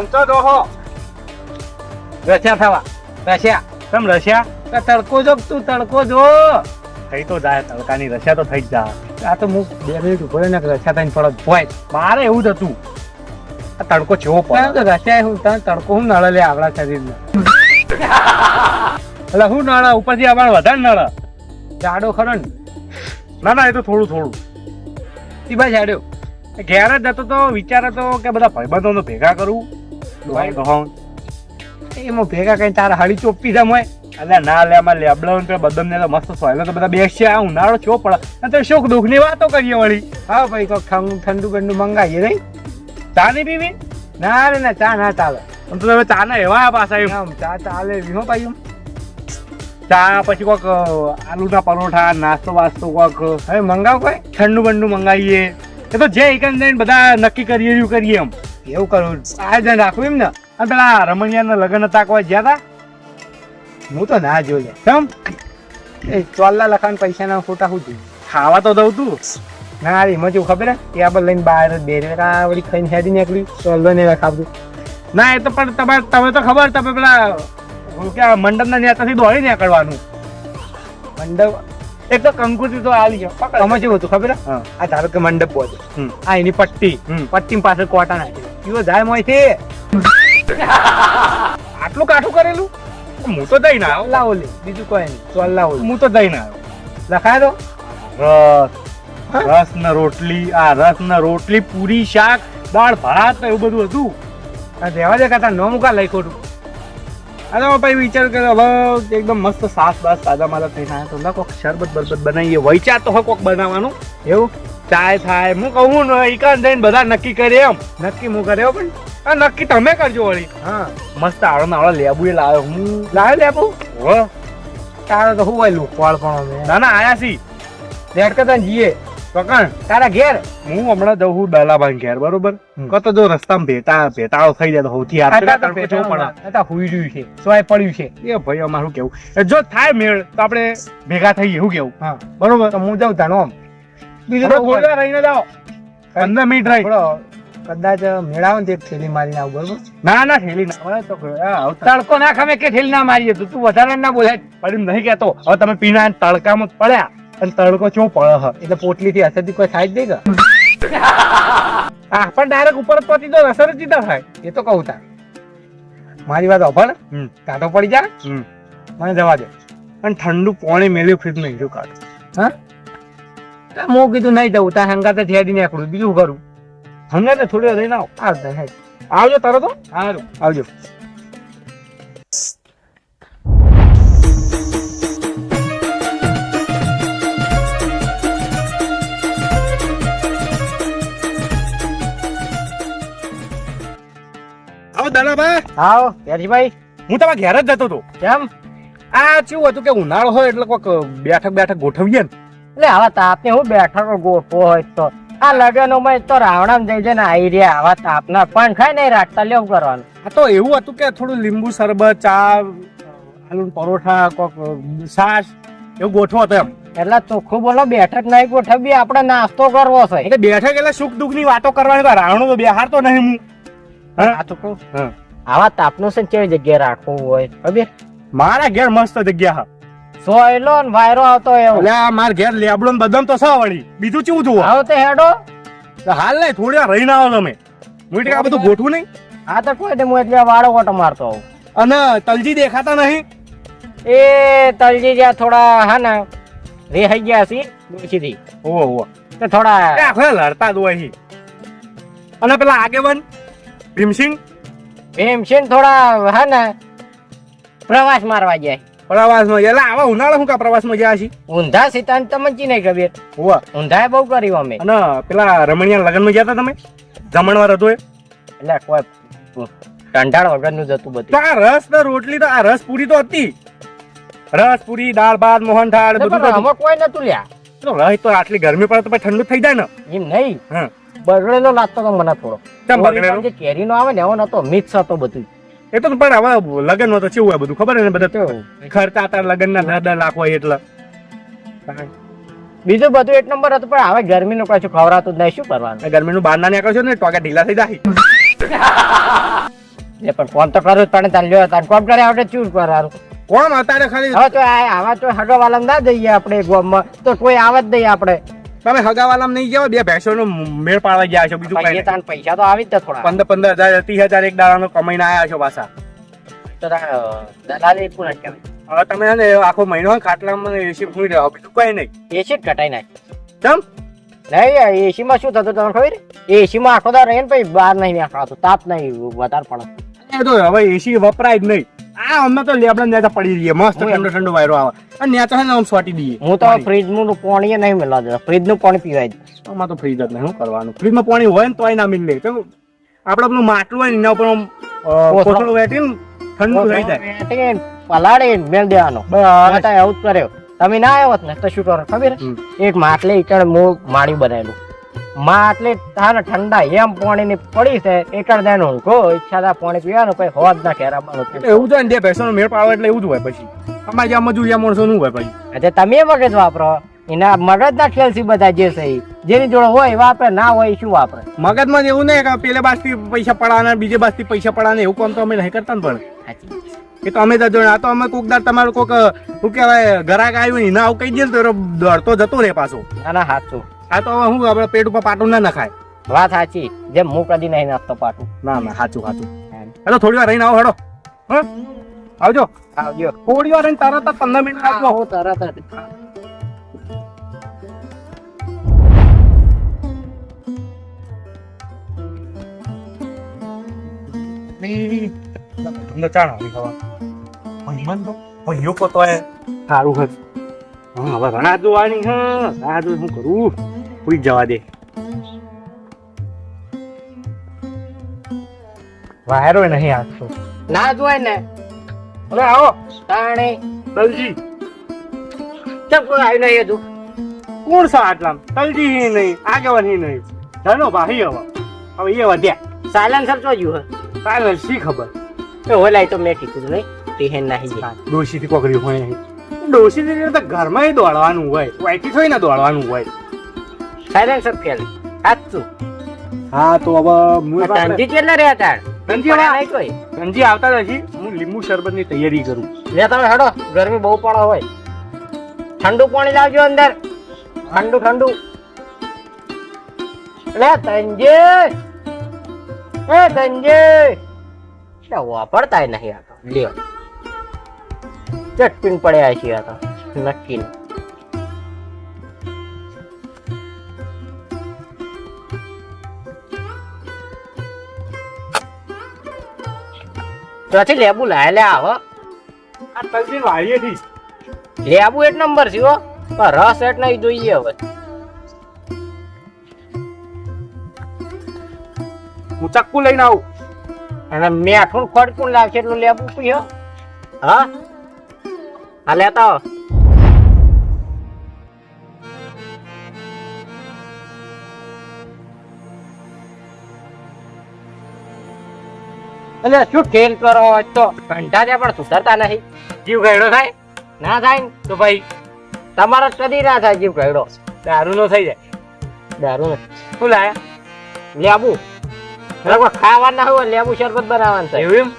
ઊંચો દોહો રસ્યા થવા રસ્યા કેમ રસ્યા તડકો જો તું તડકો જો થઈ તો જાય તડકાની રસ્યા તો થઈ જ જાય આ તો હું 2 મિનિટ ઉભો રહીને રસ્યા થઈને પડત હોય મારે એવું જ હતું આ તડકો ચેવો પડે રસ્યા હું તડકો હું નળે લે આપણા શરીરમાં એટલે હું નળ ઉપરથી અમારે વધારે નળ જાડો ખરો ને ના ના એ તો થોડું થોડું સીબા જાડ્યો ઘેર જ જતો તો વિચાર હતો કે બધા ભાઈબંધોને ભેગા કરું એમાં ભેગા કઈ તારા હળી ચોપી જમ હોય એટલે ના લે અમારે લેબડા ને બદમ ને મસ્ત સોયલો તો બધા બેસશે આ ઉનાળો છો પડે તો સુખ દુઃખ ની વાતો કરીએ વળી હા ભાઈ તો ઠંડુ બંડુ મંગાવીએ નહીં ચા નહીં પીવી ના રે ના ચા ના ચાલે તો તમે ચા ના એવા પાછા ચા ચાલે વિહો પાયું ચા પછી કોક આલુના પરોઠા નાસ્તો વાસ્તો કોક હવે મંગાવ કોઈ ઠંડુ બંડુ મંગાવીએ એ તો જે એકન જઈને બધા નક્કી કરીએ એમ એવું કરું આયોજન રાખવું એમ ને અને પેલા રમણિયાના લગ્ન હતા કોઈ જ્યાં હતા હું તો ના જોઈ કેમ એ ચોલ્લા લખાણ પૈસાના ફોટા શું જોયું ખાવા તો દઉં તું ના રે એમાં જેવું ખબર હે ટેબલ લઈને બહાર જ બેરે વળી ખાઈને હેડી નીકળ્યું ચોલ્લો ને ખાવતું ના એ તો પણ તમે તો ખબર તમે પેલા મંડપના નેતાથી દોડી નીકળવાનું મંડપ એક તો કંકુતી તો આલી ગયો તમે જેવું હતું ખબર આ ધારો કે મંડપ બોલ આ એની પટ્ટી પાસે કોટા નાખી એવો જાય મોય છે આટલું કાઠું કરેલું હું તો દઈ ના આવ્યો લાવો લે બીજું કોઈ નહીં ચોલ લાવો હું તો દઈ ના આવ્યો લખાય તો રસ ને રોટલી આ રસ ને રોટલી પૂરી શાક દાળ ભાત એવું બધું હતું રહેવા દે કાતા નો મુકા લઈ ખોટું અરે ભાઈ વિચાર કે હવે એકદમ મસ્ત સાસ બાસ તાજા મારા થઈને આવ્યા તો ના કોઈક શરબત બરબત બનાવીએ વૈચા તો હોય કોઈક બનાવવાનું એવું ચાય થાય હું કહું ને એકાન જઈને બધા નક્કી કરે એમ નક્કી હું કર્યો પણ આ નક્કી તમે કરજો વળી હા મસ્ત આવડો નાવડો લેબુ એ લાવ્યો હું લાવ્યો લેબુ હો તારે તો હું હોય લુકવાળ પણ ના ના આયા છી લેટ કરતા જીએ પકડ તારા ઘેર હું હમણાં જઉં છું દલાભાઈ ઘેર બરોબર કતો જો રસ્તામાં ભેટાળો થઈ જાય તો સૌથી હુઈ રહ્યું છે સોય પડ્યું છે એ ભાઈ અમારું કેવું જો થાય મેળ તો આપણે ભેગા થઈએ એવું કેવું હા બરોબર તો હું જાઉં તાનો બીજું થોડી વાર રહીને જાઓ 15 મિનિટ રહી કદાચ મેળાવો ને એક થેલી મારીને આવું બરોબર ના ના થેલી ના તડકો ના ખમે કે થેલી ના મારીએ તો તું વધારે ના બોલાય પડી નહીં કેતો હવે તમે પીના તડકામાં પડ્યા અને તડકો ચો પડે હ એટલે પોટલી થી અસરથી કોઈ થાય જ નહીં કે હા પણ ડાયરેક્ટ ઉપર જ પહોંચી તો અસર જ સીધા થાય એ તો કહું તા મારી વાત અભળ કાઢો પડી જા મને જવા દે અને ઠંડુ પાણી મેલ્યું ફ્રીજ માં હીરો કાઢો હા હું કીધું નહીં જવું ત્યાં હંગાતે થેડી નીકળું બીજું કરું હંગાતે થોડી રહીને આવજો તરત સારું આવજો આવો યારજીભાઈ હું તમારા ઘેર જ જતો હતો કેમ આ કેવું હતું કે ઉનાળો હોય એટલે કોઈક બેઠક ગોઠવીએ ને એટલે આવા તાપને હું બેઠકો ગોઠવો હોય તો આ લગ્નોમાં તો રાવણામ જઈ જાય ને આવી રહ્યા આવા તાપના પણ ખાઈ નહીં રાખતા લેવું કરવાનું આ તો એવું હતું કે થોડું લીંબુ શરબત ચા આલુ પરોઠા કોક છાશ એવું ગોઠવો હતો એમ એટલે ચોખ્ખું બોલો બેઠક નહીં ગોઠવી આપણે નાસ્તો કરવો છે એટલે બેઠક એટલે સુખ દુઃખ ની વાતો કરવાની રાવણો તો બેહાર તો નહીં હું આ તો કહું આવા તાપનું છે કેવી જગ્યાએ રાખવું હોય ખબર મારા ઘેર મસ્ત જગ્યા સોયલો ને વાયરો આવતો એવો એટલે મારા ઘેર લેબડો ને બદામ તો સા વળી બીજું કેવું જોવું આવો તે હેડો હાલ નહીં થોડી વાર રહીને આવો તમે હું આ બધું ગોઠવું નહીં હા તો કોઈ હું એટલે વાળો ઓટો મારતો આવું અને તલજી દેખાતા નહીં એ તલજી જ્યાં થોડા હા ને રેહાઈ ગયા છે ડોશીથી ઓહો તો થોડા આખો લડતા જ હોય અને પેલા આગેવાન ભીમસિંહ થોડા હા ને પ્રવાસ મારવા જાય પ્રવાસમાં એટલે આવા ઉનાળા શું કા પ્રવાસમાં ગયા છે ઊંધા સીતાન તમને ચી નહીં ખબર હોવા ઊંધા બહુ કર્યું અમે અને પેલા રમણીયા લગ્નમાં ગયા હતા તમે જમણવાર હતો એટલે કોઈ કંટાળ વગરનું જતું બધું આ રસ ને રોટલી તો આ રસ પૂરી તો હતી રસ પૂરી દાળ ભાત મોહનથાળ બધું આમાં કોઈ નતું લ્યા તો રહી તો આટલી ગરમી પડે તો પછી ઠંડુ થઈ જાય ને એમ નહીં હા બગડેલો લાગતો તો મને થોડો કેમ બગડેલો જે કેરીનો આવે ને એવો નતો મિક્સ હતો બધું એ તો પણ હવે લગન માં તો કેવું હોય બધું ખબર ને બધા ખર્ચા હતા લગન ના 10 લાખ હોય એટલે બીજું બધું એક નંબર હતું પણ હવે ગરમીનું કશું ખવડાતું જ નહીં શું કરવાનું ગરમીનું બહાર ના નીકળશો ને ટોકા ઢીલા થઈ જાય એટલે પણ ફોન તો કરું જ પણ તાન લ્યો તાન કોમ કરે આવડે ચૂર કરારું કોણ અત્યારે ખાલી હવે તો આવા તો હગવાલામ ના જઈએ આપણે ગામમાં તો કોઈ આવે જ નહીં આપણે તમે હગાવાલામ નહીં જાવ બે ભેંસોનો મેળ પાડવા ગયા છો બીજું કઈ તાન પૈસા તો આવી જ ને થોડા 15,000 30,000 એક દાડાનો કમાઈને આયા છો પાછા તો દલાલી પૂરા કહેવાય હવે તમે છે ને આખો મહિનો ખાટલામાં એસી ફૂઈ રહ્યો બીજું કઈ નહીં એસી જ ઘટાઈ નાખ ચમ નહીં એસી માં શું થતું તમને ખબર એસી માં આખો દાર રહીને પછી બહાર નહીં નીકળાતું તાપ નહીં વધારે પડે એ તો હવે એસી વપરાય જ નહીં આ અમને તો લેબડા નેતા પડી રહીએ મસ્ત ઠંડો ઠંડો વાયરો આવે અને નેતા છે ને આમ સોટી દઈએ હું તો ફ્રીજ નું પાણી નહીં મેળવા દેતા ફ્રીજ નું પાણી પીવાય જ આમાં તો ફ્રીજ જ નહીં શું કરવાનું ફ્રીજમાં પાણી હોય ને તોય ના મિલે કેમ આપણે પેલું માટલું હોય ને એના ઉપર આમ કોથળું વેટીને ઠંડુ થઈ જાય પલાળી મેળ દેવાનો બસ એવું જ કર્યો તમે ના આવ્યો ને તો શું કરો ખબર એક માટલે એકડ હું માળી બનાવેલું માટલે તારે ઠંડા એમ પાણી ની પડી છે એકડ દેનો કો ઈચ્છા થાય પાણી પીવાનું પછી હોદ ના ઘેરાવાનું એવું તો બે ભેંસોનો મેળ પાડો એટલે એવું જ હોય પછી અમારે જ્યાં મજૂરિયા માણસો નું હોય પછી એટલે તમે મગજ વાપરો એના મગજ ના ખેલસી બધા જે છે જેની જોડે હોય વાપરે ના હોય શું વાપરે મગજમાં એવું નહીં કે પેલે બાજથી પૈસા પડાના બીજે બાજથી પૈસા પડાના એવું કામ તો અમે નહીં કરતા ને પણ એ તો અમે તો જો આ તો અમે કોકદાર તમારું કોક શું કહેવાય ઘરાક આવ્યું ને ના આવું કહી દે ને તો દોડતો જતો રહે પાછો ના સાચું આ તો હું આપડે પેટ ઉપર પાટું ના નખાય વાત સાચી જેમ હું કદી નહીં નાખતો પાટું ના ના સાચું સાચું હેલો થોડી વાર રહીને આવો હેડો હા આવજો આવજો થોડી વાર રહીને તરત જ 15 મિનિટ આવજો હું તરત જ તમને ચાણ આવી ખવા મન તો ભયો કો તો સારું હે હા હવે ઘણા જોવાની હા આ જો હું કરું પૂરી જવા દે વાયરો નહીં આવતો ના જોય ને અરે આવો તાણે તલજી ચપ કોઈ આવ્યું નહીં હજુ કોણ સા આટલા તલજી હી નહીં આગેવાન હી નહીં ધનો ભાઈ હવે એ વધ્યા સાયલેન્સર તો જ્યું હે કાલે શી ખબર એ ઓલાય તો મેં કીધું નહીં ટીહેન નાહી જાય ડોશી થી કોકરી હોય ડોશી થી તો ઘરમાં દોડવાનું હોય વાઈકી થોડી ના દોડવાનું હોય સાયલેન્સર ફેલ સાચું હા તો હવે હું તંજી કેટલા રહ્યા તાર તંજી નહીં કોઈ તંજી આવતા નથી હું લીંબુ શરબત ની તૈયારી કરું લે તમે હેડો ગરમી બહુ પડે હોય ઠંડુ પાણી લાવજો અંદર ઠંડુ ઠંડુ લે તંજી એ તંજી વાપરતા નહીં આ તો લ્યો ચટપીન પડ્યા છે આ તો નક્કી ત્યાંથી લેબુ લાય લે આવો આ તલજી વાળીએ થી લેબુ એક નંબર છે હો પણ રસ એટ નહીં જોઈએ હવે હું ચક્કુ લઈને આવું અને મેઠું ખડકું લાગશે એટલું લેબુ પીયો હા હા લેતા આવો એટલે શું ખેલ કરો તો ઘંટા ત્યાં પણ સુધરતા નહીં જીવ ગયડો થાય ના થાય તો ભાઈ તમારો કદી ના થાય જીવ ગયડો દારૂ નો થઈ જાય દારૂ નો શું લાયા લેબુ ખાવાના હોય લેબુ શરબત બનાવવાનું છે એવું એમ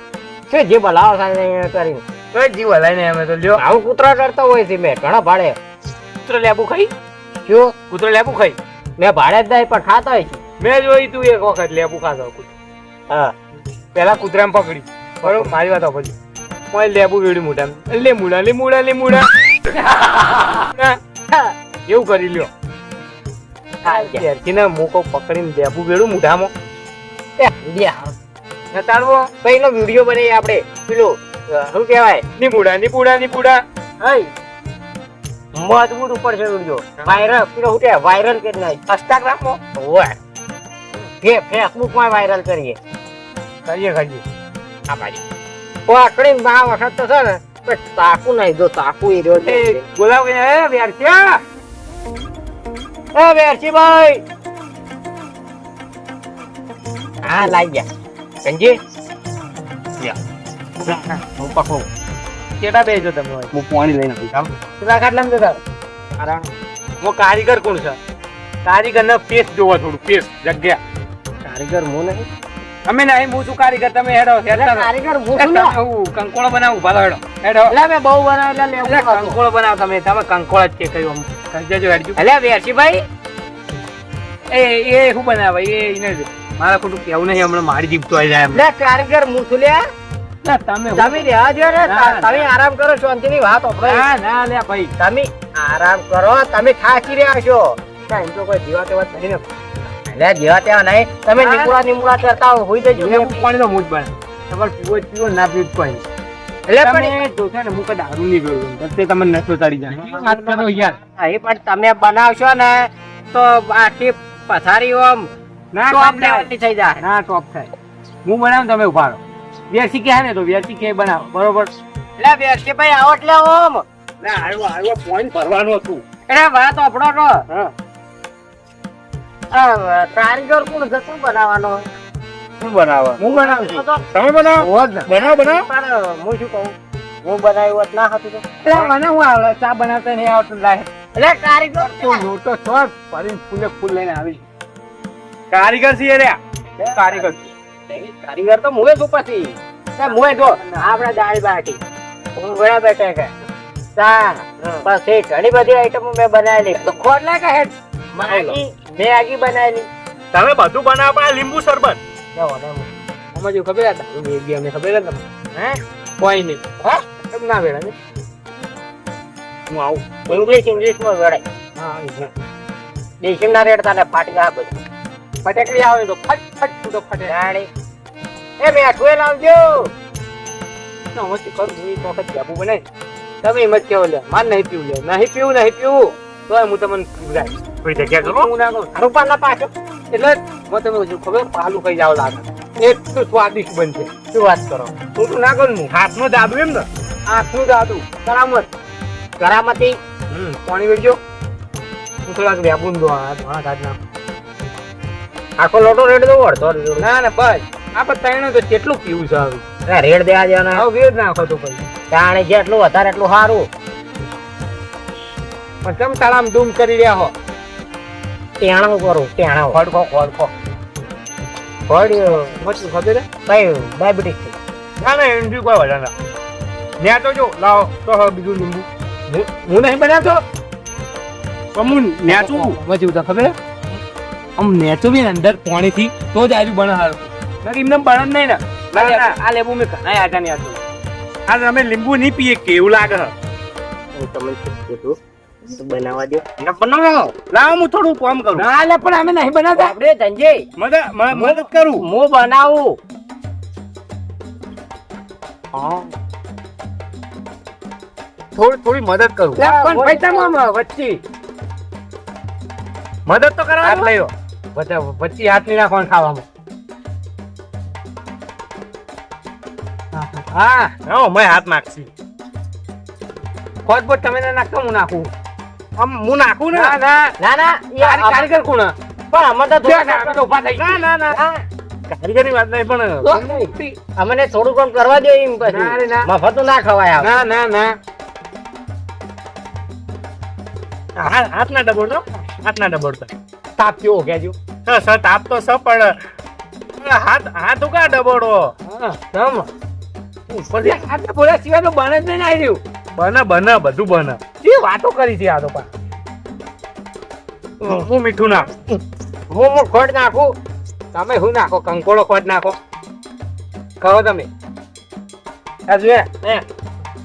શું જીવ હલાવો કરીને કઈ જીવ હલાઈને અમે તો લ્યો આવું કૂતરા કરતો હોય છે મેં ઘણા ભાડે કૂતરો લેબુ ખાઈ શું કૂતરો લેબુ ખાઈ મેં ભાડે જ જાય પણ ખાતા હોય છે મેં જોઈ તું એક વખત લેબુ ખાતો હા પેલા કૂતરાને પકડી બરોબર મારી વાત પછી મોય લેબુ વેડી મોઢા લીમુડા એવું કરી લ્યો ત્યારથી ને મોકો પકડીને લેબુ વેડું મોઢામાં તારવો પહેલો વિડીયો બનાવી આપણે પેલું શું કહેવાય નીપુડા મજબૂત ઉપર છે વિડીયો વાયરલ પેલો શું કહેવાય વાયરલ કરી નાખ ઇન્સ્ટાગ્રામમાં હોય ફેસબુકમાં વાયરલ કરીએ ખાઈએ આ બાજુ પકડીને આ વખત તો છે ને પણ તાકુ નહીં જો તાકુ એ રહ્યો છે બોલાવ વેરચિયા એ વેરચી ભાઈ હા લાઈ ગયા સંજી હું પકડું કેટા બેજો તમે હું પાણી લઈને આવી ચાલ કેટલા ખાટલા માં જતા આરામ હું કારીગર કોણ છે કારીગર ને પેસ જોવા થોડું પેસ જગ્યા કારીગર હું નહીં અમે નહીં હું છું કારીગર તમે હેડો હેડતા રહો. કારીગર હું એ છું ને. તમે હું કંકોળો બનાવું ભાલો હેડો હેડો એટલે મેં બહુ બનાવ્યું એટલે લેવું એટલે હતું. કંકોળો બનાવ તમે કંકોળ જ છે કયું કહી દેજો હેડજો એટલે વેરશીભાઈ એ શું બનાવે એને મારા ખોટું કેવું નહીં હમણાં મારી જીભ તો આવી જાય એમ. એટલે કારીગર હું છું લ્યા. ના, તમે તમે રહેવા દ્યો ને. ના, ના. તમે આરામ કરો શાંતિની વાત સાંભળો. ના ના લે ભાઈ તમે આરામ કરો તમે થાકી રહ્યા છો કાંઈ એમ તો કોઈ જેવા તેવા જ નહીં ને એટલે જેવા તેવા નહીં તમે હા. નીકળા કરતા હોઈ જજો પાણીનો મૂજ બને તમારે પીવો જ પીવો ના પીવો જ કોઈ એટલે પણ તમે જો છે ને હું કઈ દારૂ નહીં પીવું તો તે તમને નશો ચડી જાય વાત કરો યાર અહીં પણ તમે બનાવશો ને તો આખી પથારી ઓમ ના ટોપ કાંઈ ના. લેવલની થઈ જાય ના ટોપ થાય હું બનાવું તમે ઉભા રહો વેરસી કે ને તો વેરસી કે બનાવો બરોબર એટલે વેરશીભાઈ આવો એટલે ઓમ ના આવ્યો પોઈન્ટ ભરવાનું હતું એટલે વાત આપણો તો હા આ કારીગર કોણ છે શું બનાવવાનો શું બનાવવા હું બનાવું છું તો તમે બનાવો હોત ને. બનાવો બનાવો પણ હું શું કહું હું બનાવ્યું હોત ના હતું તો એટલે મને હું આવડે ચા બનાવતા નહીં આવડતું લાય એટલે કારીગર તું મોટો છો ફરીને ફૂલે ફૂલ લઈને આવી કારીગર છીએ રે કારીગર કારીગર તો મુએ છું પછી મુએ જો આપણે દાળ બાટી ઊંઘડા બેઠા કે ચા પછી ઘણી બધી આઈટમો મેં બનાવેલી તો ખોટ લે કે હેડ મેગી બનાવેલી તમે બધું બનાવો પણ આ લીંબુ શરબત જાઓ ને આમાં જો ખબર હતા મેગી અમને ખબર હતા હે કોઈ નહીં હા કેમ ના વેળા ને હું આવું ઇંગ્લિશમાં વેડાય હા દેશી ના રેડતા ને ફાટી ગયા બધું ફટેકડી આવે તો ફટ ફટ તો ફટે રાણી એ મેઠું એ લાવજો ના હું કરું હું એક વખત જાબુ બનાવી તમે એમ જ કેવો લે માર નહીં પીવું લે નહીં પીવું તો હું તમને પીવડાય કોઈ જગ્યા કરો હું ના કરું રૂપા ના પાછો એટલે હું તમે શું ખબર પાલું કઈ જાવ લાગે એટલું સ્વાદિષ્ટ બનશે શું વાત કરો હું તો ના કરું હાથનો જાદુ એમ ને હાથનું જાદુ કરામત કરામતી પાણી વેડજો હું થોડાક વ્યાપું દો ઘણા કાઢના આખો લોટો રેડ દો અડધો રેડ ના ના બસ આપણે ત્રણ તો કેટલું પીવું છે હવે રેડ દેવા દે ને હવે વેદ નાખો તો પછી તાણે જેટલું વધારે એટલું સારું પણ તમે તાળામ ધૂમ કરી રહ્યા હો ટેણું કરું ટેણું ખડખો ખડખો ફળ્યું મચું ખબર હે કયું ડાયાબિટીસ ના ના એન્ટ્રી કોઈ વધારે ના ત્યાં તો જો લાવો તો હવે બીજું લીંબુ હું નહીં બનાવતો તો હું નેચું મચું તો ખબર હે આમ નેચું બી ને અંદર પાણીથી તો જ આજુ બને સારું નથી એમને બને જ નહીં ને ના ના આ લેબુ મેં ઘણા આટા નહીં આટલું આ અમે લીંબુ નહીં પીએ કેવું લાગે હું તમને કીધું બનાવવા દો ના બનાવો લાવો હું થોડું કામ કરું ના લે પણ અમે નહીં બનાવતા આપણે ધંજે મદદ કરું હું બનાવું થોડી મદદ કરું પણ ભાઈ તમે વચ્ચે મદદ તો કરવા હાથ લઈ વચ્ચે હાથ નહીં નાખવાનું ખાવામાં હા હા મેં હાથ નાખશી ખોટ બોટ તમે ના નાખતો હું નાખું આમ હું નાખું ને ના ના ના કારીગર કોણ પણ અમે તો અમે તો ઉભા થઈ ગયા ના ના કારીગરની વાત નહીં પણ અમને થોડું કામ કરવા દો એમ ના રે પછી ના. મફત ના ખવાય આવે. ના ના ના હાથ ના ડબોડતો હાથ ના ડબોડતો તાપ કેવો કેજો સર તાપ તો સ પણ હાથ ઉકા ડબોડો તમ ઉપરથી હાથ બોલ્યા સિવાય તો બને જ નહીં આવી રહ્યું બને બધું બને એ વાતો કરી છે આ તો પા હું મીઠું નાખ હું ખોટ નાખું તમે શું નાખો કંકોળો ખોટ નાખો કહો તમે હજુ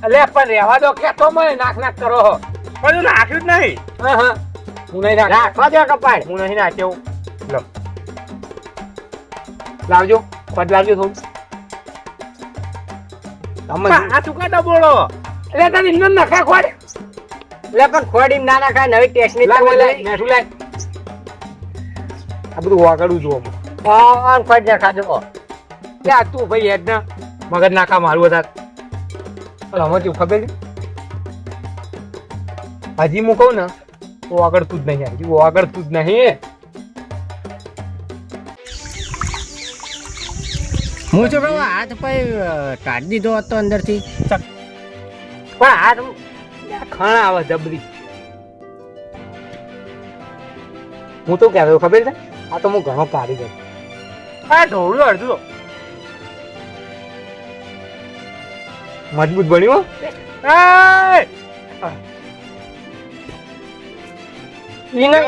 અલે પણ રહેવા દો કે તો મને નાખ કરો હો પણ નાખ્યું જ નહીં હા હું નહીં નાખ રાખવા દો કપાળ હું નહીં નાખ્યો લો લાવજો ખોટ લાવજો થોડું તમે આ ચૂકા ડબોળો એટલે તને ઇન્જન નાખા ખોટ એટલે પણ ખોડી ના નાખાય નવી ટેકનિક મેઠું લાય આ બધું વાગડું જુઓ કોણ ખોટ નાખા દો ત્યાં તું ભાઈ હેડ ના મગજ નાખા મારું હતા અમે તું ખબર છે હજી હું કહું ને તો વાગડતું જ નહીં હજી વાગડતું જ નહીં હું તો કહું હાથ પછી કાઢી દીધો હતો અંદરથી પણ હાથ ખાણા આવે જબરી હું તો કહેવાય ખબર છે આ તો હું ઘણો કારીગર આ ઢોળું અડધું મજબૂત બન્યું હો. ઈ નહીં,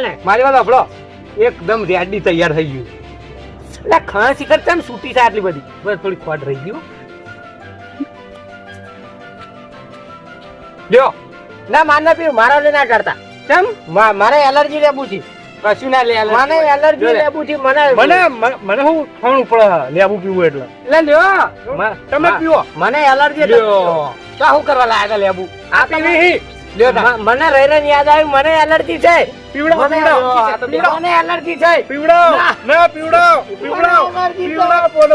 લે મારી વાત સાંભળો. એકદમ રેડી તૈયાર થઈ ગયું. એટલે ખાણ શિખર કેમ છૂટી છે આટલી બધી? બસ થોડી ખોટ રહી ગયું. લ્યો ના માર ના પીવું, મારા લે ના કરતા. કેમ? મારે એલર્જી લેબુ છે. કશું ના લે, મને એલર્જી લેબુ છે. મને મને હું ખાણ ઉપર લેબુ પીવું એટલે લ્યો તમે પીવો. મને એલર્જી લ્યો. તો શું કરવા લાયા તા લેબુ? આ પીવી મને રહી રહીને યાદ આવ્યું, મને એલર્જી છે. પીવડાવો, મને એલર્જી છે. પીવડાવો ના પીવડાવો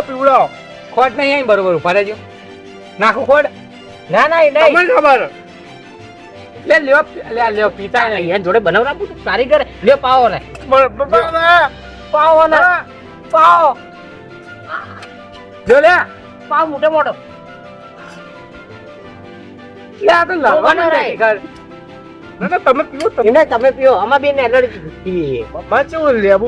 પીવડાવો. ખોટ નહીં આવી બરોબર ઉભા રહેજો. નાખું ખોટ? ના ના નહીં. તમને ખબર લ્યો પીતા નહીં. એન જોડે બનાવરા પૂછું કારીગર. લ્યો પાવો ને પાવો ને પાવો. જો લે પાવ મોટો મોટો. લે આ તો લડવાનો રે. ના તમે પીવો. એને તમે પીઓ, આમાં બેન એલર્જી. માચું લેબુ.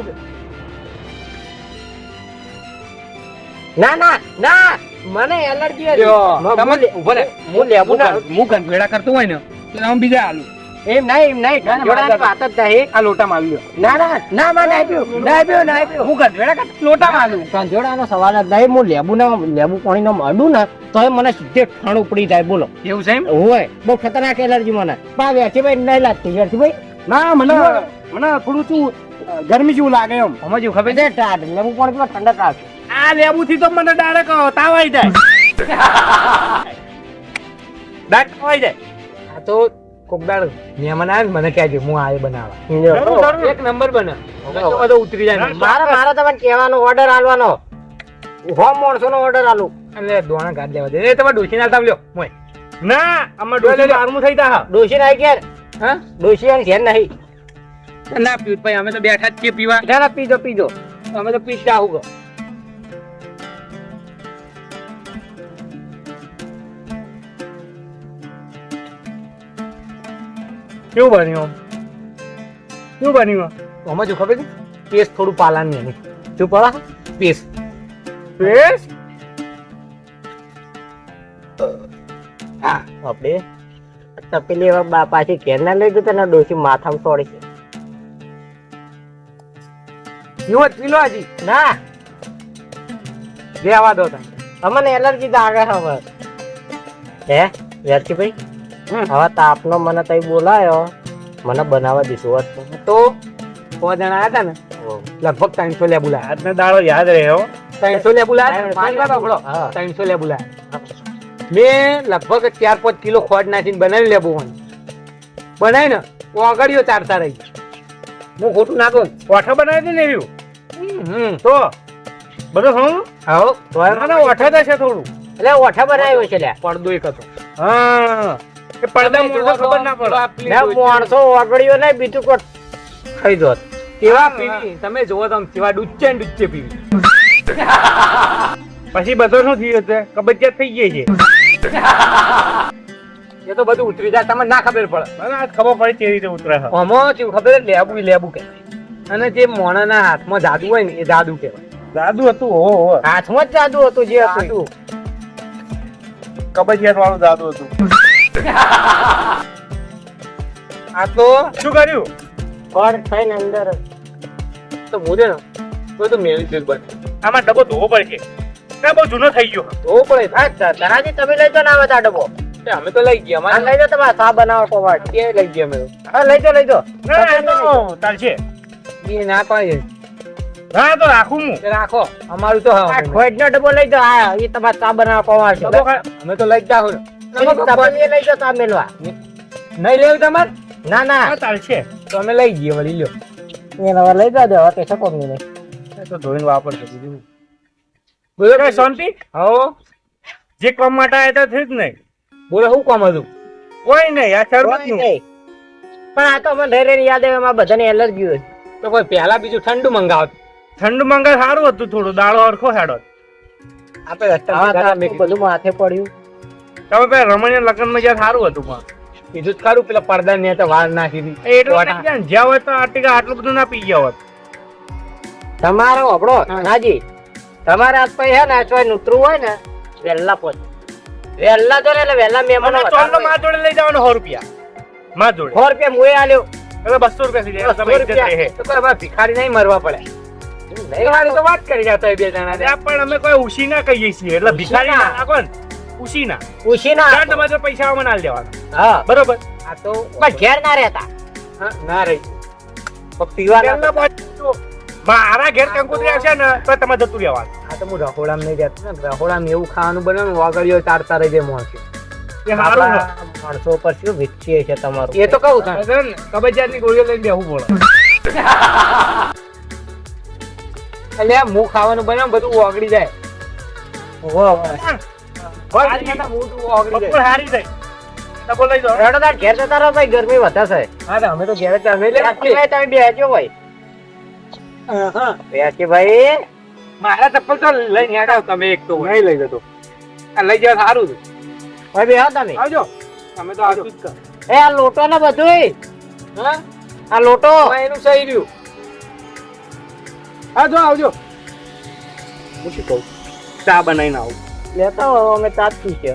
ના ના ના મને એલર્જી હતી. તમે ઉભો રે. હું લેબુ ના હું ગંભેડા કરતો હોય ને તો આમ બીજા આલુ એમ નહીં જોડાની વાત જ નહીં. આ લોટામાં આલ્યો. ના ના ના માં નહીં પીવું. હું ગંભેડા કરતો લોટામાં આલુ. કંજોડાનો સવાલ જ નહીં. હું લેબુ પાણીનો અડું ને તો મને સીધે ઠાણ ઉપડી જાય. બોલો એવું છે એમ? હોય બહુ ખતરનાક એલર્જી મને. પણ વેચીભાઈ નહીં લાગતી. વેચીભાઈ ના મને થોડું શું ગરમી જેવું લાગે એમ. સમજ ખબર છે? ટાટ લેબુ પાણી પીવા ઠંડક આવે. આ લેબુ થી તો મને ડાયરેક્ટ તાવ આવી જાય. દાંત ખવાઈ જાય. આ તો કોકદાર મહેમાન આવે મને કહેજો, હું આ બનાવવા એક નંબર બને. બધો ઉતરી જાય. મારા તમને કહેવાનો ઓર્ડર આલવાનો. હોમ માણસો નો ઓર્ડર આલું એટલે દોણા ગાડ લેવા દે. તમે ડોસી ના લ્યો મોય. ના આમાં ડોસી આરમું થઈ તા. ડોસી ના ઘેર. હા ડોસી આને ઘેર નહીં. ના પીવું ભાઈ, અમે તો બેઠા જ છીએ પીવા. ના પીજો અમે તો પીસા આવું. કેવું બન્યું? આમાં જો ખબર છે પેસ્ટ થોડું પાલાની એની શું પડા પેસ્ટ પેસ્ટ આપણે તપેલી એવા પાછી ઘેર ના લઈ જતા ને ડોસી માથામાં તોડી છે. યુવત પીલો હજી ના દેવા દો તમે. અમને એલર્જી તો આગળ હવે હે યારકી ભાઈ હવે તાપનો મને તઈ બોલાયો, મને બનાવવા દીધું હોત તો 5 જણા હતા ને લગભગ 300 લેબુ લાયા. આજનો દાડો યાદ રહ્યો. 300 લેબુ લાયા. 300 લેબુ લાયા. મેં લગભગ 4-5 કિલો ખોટ નાખીને બનાવી લેબુ બનાવી ને ઓગળ્યો 4 સાર રહી. હું ખોટું નાખો ઓઠા બનાવી દે ને એવું તો બધું હું હા ઓઠા તો છે થોડું. એટલે ઓઠા બનાવ્યો છે પડદો એક હતો. હા એ પડદા મોઢો ખબર ના પડે. માણસો ઓગળ્યો નહીં બીજું કોઈ ખાઈ દો તેવા પીવી. તમે જોવો તો તેવા ડુચ્ચે પીવી. પછી બધો શું થયું છે? કબજિયાત થઈ ગઈ છે. એ તો બધું ઉતરી જાય તમને ના ખબર પડે. મને આજ ખબર પડી કેવી રીતે ઉતરે છે. આમાં શું ખબર લેબુ કહેવાય. અને જે મોણાના હાથમાં જાદુ હોય ને એ જાદુ કહેવાય. જાદુ હતું. હો હાથમાં જ જાદુ હતું. જે હતું કબજિયાત વાળું જાદુ હતું. આ તો શું કર્યું? ફળ થઈને અંદર તો મોજે ને તો મેળી દે બસ. આમાં ડબ્બો ધોવો પડશે. ના બહુ જૂનો થઈ ગયો. ધોવો પડે. ધનાજી તમે લઈ જાઓ ને આવે આ ડબ્બો. અમે તો લઈ ગયા. અમારે લઈ જાઓ તમારે સા બનાવો તો વાત એ લઈ ગયા અમે તો. હા લઈ જાઓ ના તો ચાલશે. એ ના પાડે. હા તો રાખું હું. રાખો અમારું તો ખોટ નો ડબ્બો લઈ જાઓ. હા એ તમારે ચા બનાવવા કોવા છે. અમે તો લઈ જાઓ ને લઈ જાઓ ચા મેલવા. નહીં લેવું તમારે? ના ના ચાલશે. તો અમે લઈ જઈએ વળી લ્યો. એને હવે લઈ જાજો. હવે કઈ શકો નહીં. તો ધોઈને વાપરશે બીજું. બોલો કઈ શાંતિ? હો જે કામ માટે આવ્યા હતા જ નહીં. બોલો શું કામ હતું? કોઈ નહીં આ શરબત નું. પણ આ તો મને રહી યાદ આવે એમાં બધાને એલર્જી હોય તો કોઈ પહેલા બીજું ઠંડુ મંગાવ. ઠંડુ મંગાવ સારું હતું. થોડું દાળો હરખો હેડો. આપણે બધું માથે પડ્યું. તમે પેલા રમણીય લગ્નમાં જ્યાં સારું હતું પણ બીજું જ ખારું પેલા પડદા ને વાર નાખી એટલે જ્યાં હોય તો આટલું બધું ના પી ગયા હોત. તમારે હોભળો નાજી તમારે આજ પછી હે ને ચોય ઉતરવું હોય ને વહેલા પહોંચ વહેલા તો ને એટલે વહેલા મહેમાનો મને ચોલ તો માર જોડે લઈ જવાનો 100 રૂપિયા માર જોડે 100 રૂપિયા મુએ આલ્યો હવે 200 રૂપિયા થઈ જાય 100 તમે ઇજ્જત રહે રૂપિયા તો કોઈ અમારે ભિખારી નહીં મરવા પડે નહીં વાળી તો વાત કરી જતા હોય બે જણા ત્યાં પણ અમે કોઈ ઉશી ના કહીએ છીએ એટલે ભિખારી ના નાખો ને ઉશી ના પૂછી ના ત્યાં તમારે પૈસા મને આલ દેવાના હા બરોબર આ તો પણ ઘેર ના રહેતા હા, ના રહી પણ પીવાના તેમના પાછું મારા ઘેર કંકોત્રી આવશે ને તો તમારે જતું રહેવાનું આ તો હું રહોડામાં નહીં રહેતો ને રહોડામાં એવું ખાવાનું બનાવું વાગડીઓ તારતા રહી જાય મોણસો એ હારું ને. માણસો પર શું વિકસીએ છે તમારું એ તો કહું થાય અગર ને કબજિયાતની ગોળીઓ લઈને બેહવું પડે એટલે હું ખાવાનું બનાવું બધું ઓગળી જાય બપોર હારી જાય ડબો લઈ જાઓ. રડો તાર ઘેર જતા રહો ભાઈ ગરમી વધે છે હા તો અમે તો ઘેર જ અમે તમે બેસજો ભાઈ બેસજો ભાઈ મારા ચપ્પલ તો લઈને હેડ આવ તમે એક તો નહીં લઈ જતો આ લઈ જવા સારું છે ભાઈ બેહો તમે આવજો અમે તો આવજો જ કર એ આ લોટો ને બધું હા આ લોટો એનું સહી રહ્યું હા જો આવજો હું શું કહું ચા બનાવીને આવું લેતા હો અમે તાજથી છે